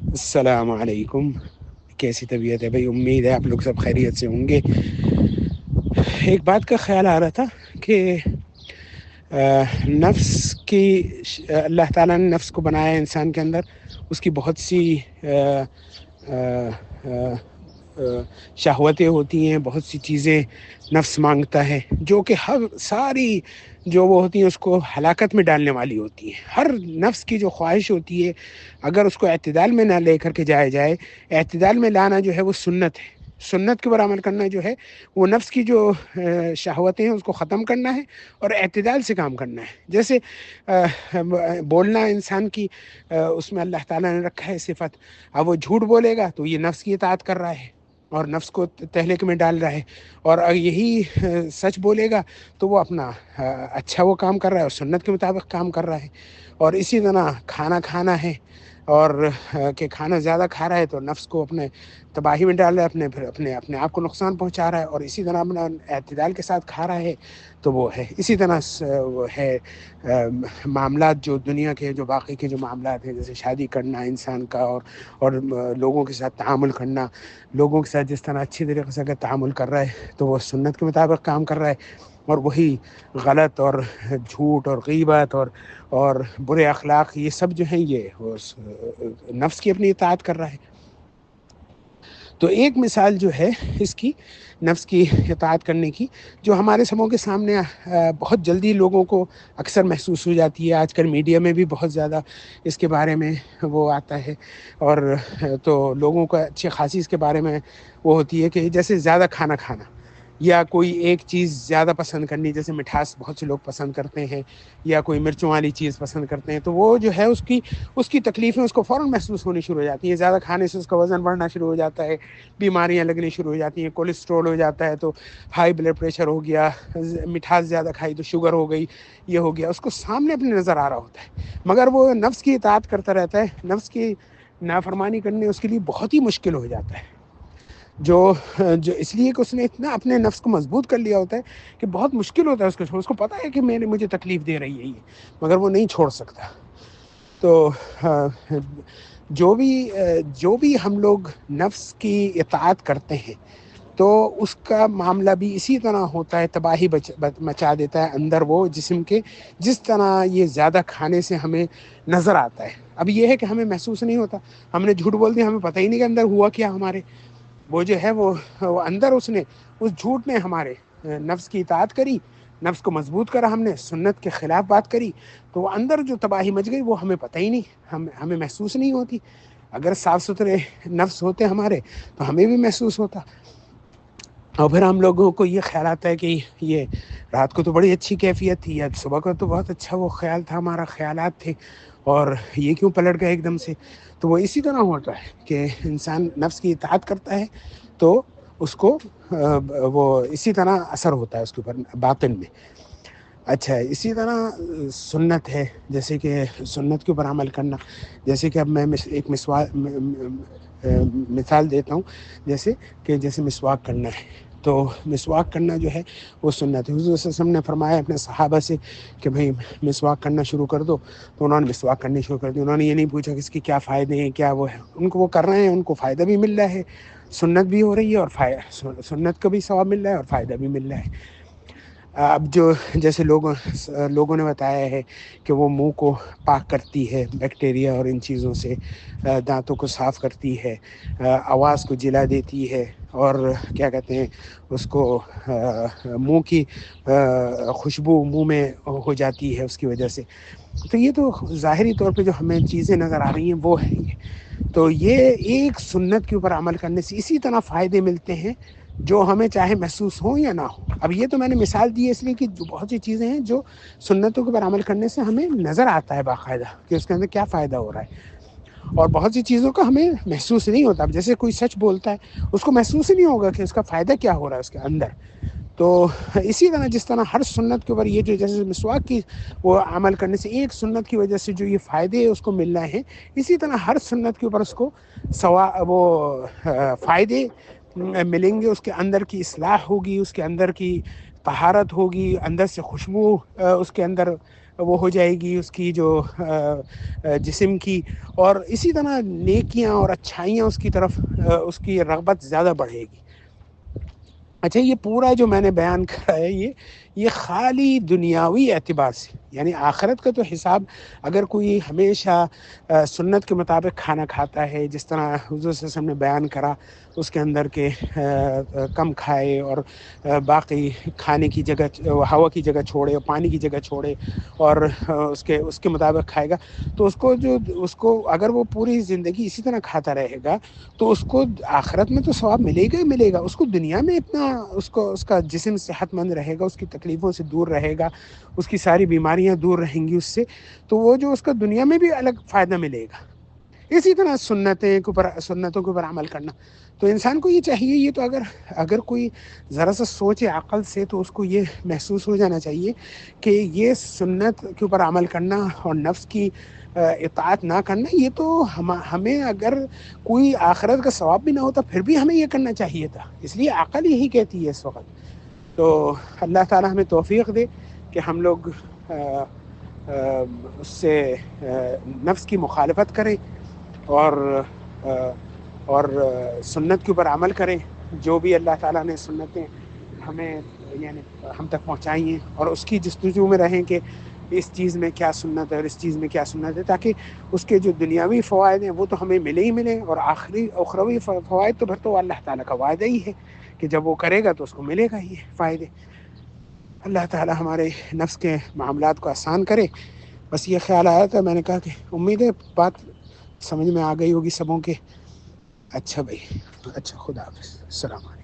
السلام علیکم. کیسی طبیعت ہے بھائی؟ امید ہے آپ لوگ سب خیریت سے ہوں گے. ایک بات کا خیال آ رہا تھا کہ نفس کی اللہ تعالیٰ نے نفس کو بنایا انسان کے اندر. اس کی بہت سی شہوتیں ہوتی ہیں، بہت سی چیزیں نفس مانگتا ہے، جو کہ ہر ساری جو وہ ہوتی ہیں اس کو ہلاکت میں ڈالنے والی ہوتی ہیں. ہر نفس کی جو خواہش ہوتی ہے، اگر اس کو اعتدال میں نہ لے کر کے جایا جائے، اعتدال میں لانا جو ہے وہ سنت ہے. سنت کے اوپر عمل کرنا جو ہے وہ نفس کی جو شہوتیں ہیں اس کو ختم کرنا ہے اور اعتدال سے کام کرنا ہے. جیسے بولنا انسان کی اس میں اللہ تعالیٰ نے رکھا ہے صفت. اب وہ جھوٹ بولے گا تو یہ نفس کی اطاعت کر رہا ہے اور نفس کو تہلکے میں ڈال رہا ہے، اور یہی سچ بولے گا تو وہ اپنا اچھا وہ کام کر رہا ہے اور سنت کے مطابق کام کر رہا ہے. اور اسی طرح کھانا کھانا ہے اور کہ کھانا زیادہ کھا رہا ہے تو نفس کو اپنے تباہی میں ڈال رہا ہے، اپنے آپ کو نقصان پہنچا رہا ہے. اور اسی طرح اپنا اعتدال کے ساتھ کھا رہا ہے تو وہ ہے. اسی طرح وہ ہے معاملات جو دنیا کے جو باقی کے جو معاملات ہیں، جیسے شادی کرنا انسان کا اور لوگوں کے ساتھ تعامل کرنا، لوگوں کے ساتھ جس طرح اچھی طریقے سے اگر تعامل کر رہا ہے تو وہ سنت کے مطابق کام کر رہا ہے. اور وہی غلط اور جھوٹ اور غیبت اور برے اخلاق، یہ سب جو ہیں یہ نفس کی اپنی اطاعت کر رہا ہے. تو ایک مثال جو ہے اس کی نفس کی اطاعت کرنے کی، جو ہمارے سبوں کے سامنے بہت جلدی لوگوں کو اکثر محسوس ہو جاتی ہے. آج کل میڈیا میں بھی بہت زیادہ اس کے بارے میں وہ آتا ہے، اور تو لوگوں کو اچھی خاصی اس کے بارے میں وہ ہوتی ہے کہ جیسے زیادہ کھانا کھانا یا کوئی ایک چیز زیادہ پسند کرنی. جیسے مٹھاس بہت سے لوگ پسند کرتے ہیں یا کوئی مرچوں والی چیز پسند کرتے ہیں، تو وہ جو ہے اس کی تکلیفیں اس کو فوراً محسوس ہونی شروع ہو جاتی ہیں. زیادہ کھانے سے اس کا وزن بڑھنا شروع ہو جاتا ہے، بیماریاں لگنی شروع ہو جاتی ہیں، کولیسٹرول ہو جاتا ہے تو ہائی بلڈ پریشر ہو گیا، مٹھاس زیادہ کھائی تو شوگر ہو گئی، یہ ہو گیا. اس کو سامنے اپنے نظر آ رہا ہوتا ہے، مگر وہ نفس کی اطاعت کرتا رہتا ہے. نفس کی نافرمانی کرنے اس کے لیے بہت ہی مشکل ہو جاتا ہے، جو اس لیے کہ اس نے اتنا اپنے نفس کو مضبوط کر لیا ہوتا ہے کہ بہت مشکل ہوتا ہے اس کو چھوڑ. اس کو پتہ ہے کہ مجھے تکلیف دے رہی ہے یہ، مگر وہ نہیں چھوڑ سکتا. تو جو بھی ہم لوگ نفس کی اطاعت کرتے ہیں تو اس کا معاملہ بھی اسی طرح ہوتا ہے، تباہی مچا دیتا ہے اندر وہ جسم کے، جس طرح یہ زیادہ کھانے سے ہمیں نظر آتا ہے. اب یہ ہے کہ ہمیں محسوس نہیں ہوتا، ہم نے جھوٹ بول دیا، ہمیں پتہ ہی نہیں کہ اندر ہوا کیا. ہمارے وہ جو ہے وہ اندر اس جھوٹ نے ہمارے نفس کی اطاعت کری، نفس کو مضبوط کرا، ہم نے سنت کے خلاف بات کری، تو وہ اندر جو تباہی مچ گئی وہ ہمیں پتہ ہی نہیں، ہمیں محسوس نہیں ہوتی. اگر صاف ستھرے نفس ہوتے ہمارے تو ہمیں بھی محسوس ہوتا. اور پھر ہم لوگوں کو یہ خیال آتا ہے کہ یہ رات کو تو بڑی اچھی کیفیت تھی، یا صبح کو تو بہت اچھا وہ خیال تھا، ہمارا خیالات تھے، اور یہ کیوں پلٹ گئے ایک دم سے. تو وہ اسی طرح ہوتا ہے کہ انسان نفس کی اطاعت کرتا ہے تو اس کو وہ اسی طرح اثر ہوتا ہے اس کے اوپر باطن میں. اچھا، اسی طرح سنت ہے، جیسے کہ سنت کے اوپر عمل کرنا. جیسے کہ اب میں ایک مثال دیتا ہوں، جیسے مسواک کرنا ہے، تو مسواک کرنا جو ہے وہ سنت ہے. حضور صلی اللہ علیہ وسلم نے فرمایا اپنے صحابہ سے کہ بھئی مسواک کرنا شروع کر دو، تو انہوں نے مسواک کرنی شروع کر دی. انہوں نے یہ نہیں پوچھا کہ اس کے کیا فائدے ہیں، کیا وہ ہے. ان کو وہ کر رہے ہیں، ان کو فائدہ بھی مل رہا ہے، سنت بھی ہو رہی ہے، اور سنت کا بھی ثواب مل رہا ہے اور فائدہ بھی مل رہا ہے. اب جیسے لوگوں نے بتایا ہے کہ وہ منہ کو پاک کرتی ہے بیکٹیریا اور ان چیزوں سے، دانتوں کو صاف کرتی ہے، آواز کو جلا دیتی ہے، اور کیا کہتے ہیں اس کو منہ کی خوشبو منہ میں ہو جاتی ہے اس کی وجہ سے. تو یہ تو ظاہری طور پہ جو ہمیں چیزیں نظر آ رہی ہیں وہ ہے یہ. تو یہ ایک سنت کے اوپر عمل کرنے سے اسی طرح فائدے ملتے ہیں جو ہمیں چاہے محسوس ہوں یا نہ ہو. اب یہ تو میں نے مثال دی ہے اس لیے کہ بہت سی چیزیں ہیں جو سنتوں کے اوپر عمل کرنے سے ہمیں نظر آتا ہے باقاعدہ کہ اس کے اندر کیا فائدہ ہو رہا ہے، اور بہت سی چیزوں کا ہمیں محسوس نہیں ہوتا. اب جیسے کوئی سچ بولتا ہے اس کو محسوس ہی نہیں ہوگا کہ اس کا فائدہ کیا ہو رہا ہے اس کے اندر. تو اسی طرح جس طرح ہر سنت کے اوپر یہ جو جیسے مسواک کی وہ عمل کرنے سے ایک سنت کی وجہ سے جو یہ فائدے اس کو مل رہے ہیں، اسی طرح ہر سنت کے اوپر اس کو فائدے ملیں گے. اس کے اندر کی اصلاح ہوگی، اس کے اندر کی طہارت ہوگی، اندر سے خوشبو اس کے اندر وہ ہو جائے گی اس کی جو جسم کی، اور اسی طرح نیکیاں اور اچھائیاں اس کی طرف اس کی رغبت زیادہ بڑھے گی۔ اچھا، یہ پورا جو میں نے بیان کرا ہے یہ خالی دنیاوی اعتبار سے، یعنی آخرت کا تو حساب اگر کوئی ہمیشہ سنت کے مطابق کھانا کھاتا ہے، جس طرح حضور صلی اللہ علیہ وسلم نے بیان کرا، اس کے اندر کے کم کھائے اور باقی کھانے کی جگہ ہوا کی جگہ چھوڑے، پانی کی جگہ چھوڑے، اور اس کے مطابق کھائے گا، تو اس کو اگر وہ پوری زندگی اسی طرح کھاتا رہے گا تو اس کو آخرت میں تو ثواب ملے گا ہی ملے گا، اس کو دنیا میں اتنا اس کا جسم صحت مند رہے گا، اس کی تکلیفوں سے دور رہے گا، اس کی ساری بیماریاں دور رہیں گی اس سے، تو وہ جو اس کا دنیا میں بھی الگ فائدہ ملے گا۔ اسی طرح سنتوں کے اوپر عمل کرنا، تو انسان کو یہ چاہیے، یہ تو اگر کوئی ذرا سا سوچے عقل سے تو اس کو یہ محسوس ہو جانا چاہیے کہ یہ سنت کے اوپر عمل کرنا اور نفس کی اطاعت نہ کرنا، یہ تو ہمیں اگر کوئی آخرت کا ثواب بھی نہ ہوتا پھر بھی ہمیں یہ کرنا چاہیے تھا، اس لیے عقل یہی کہتی ہے اس وقت۔ تو اللہ تعالی ہمیں توفیق دے کہ ہم لوگ اس سے نفس کی مخالفت کریں اور سنت کے اوپر عمل کریں، جو بھی اللہ تعالیٰ نے سنتیں ہمیں یعنی ہم تک پہنچائی ہیں، اور اس کی جستجو میں رہیں کہ اس چیز میں کیا سنت ہے اور اس چیز میں کیا سنت ہے، تاکہ اس کے جو دنیاوی فوائد ہیں وہ تو ہمیں ملے ہی ملے، اور آخری اخروی فوائد تو پھر تو اللہ تعالیٰ کا وعدہ ہی ہے کہ جب وہ کرے گا تو اس کو ملے گا ہی فائدے۔ اللہ تعالیٰ ہمارے نفس کے معاملات کو آسان کرے۔ بس یہ خیال آیا تھا، میں نے کہا کہ امید ہے بات سمجھ میں آ گئی ہوگی سبوں کے۔ اچھا بھائی، اچھا، خدا حافظ، السلام علیکم۔